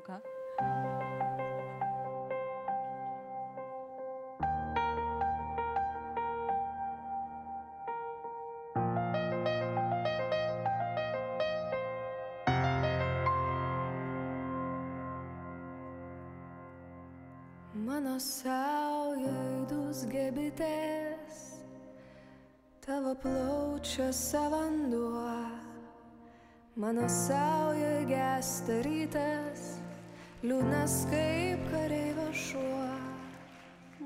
Ką? Mano saujoj dūzgia bitės, tavo plaučiuose vanduo. Mano saujoj gęsta rytas, liūdnas kaip kareivio šuo.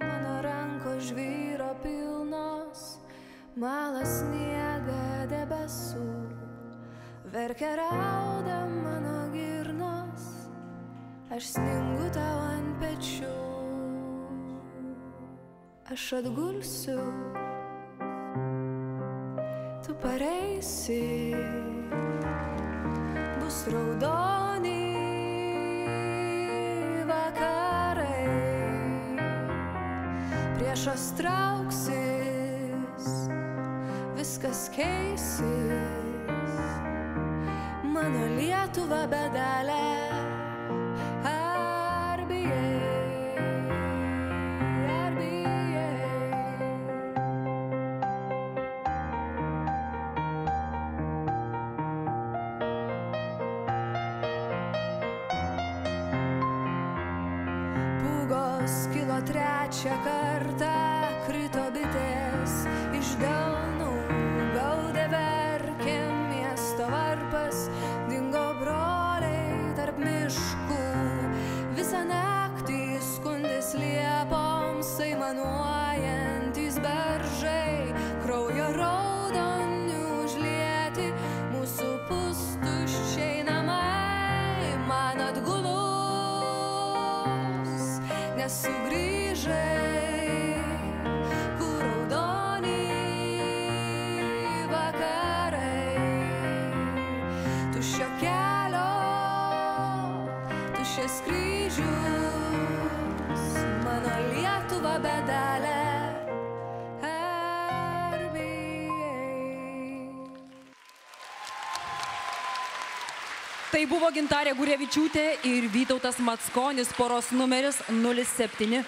Mano rankos žvyro pilnos, malas sniega debesų. Verkia rauda mano girnos, aš sningu tau ant pečių. Aš atgulsiu, tu pareisi, bus raudoni vakarai, priešas trauksis, viskas keisis, mano Lietuva bedalė. Kilo trečią kartą, krito bitės iš delnų, gaudė verkė miesto varpas, dingo broliai tarp miškų. Visą naktį skundės liepoms, aimanuojantys beržai, kraujo raudonių užlieti mūsų pustuščiai namai. Man atgulus nesugrįžai, kur raudoni vakarai. Tuščio kelio, tuščias kryžius, mano Lietuva bedalė. Tai buvo Gintarė Gurevičiūtė ir Vytautas Mackonis, poros numeris 07.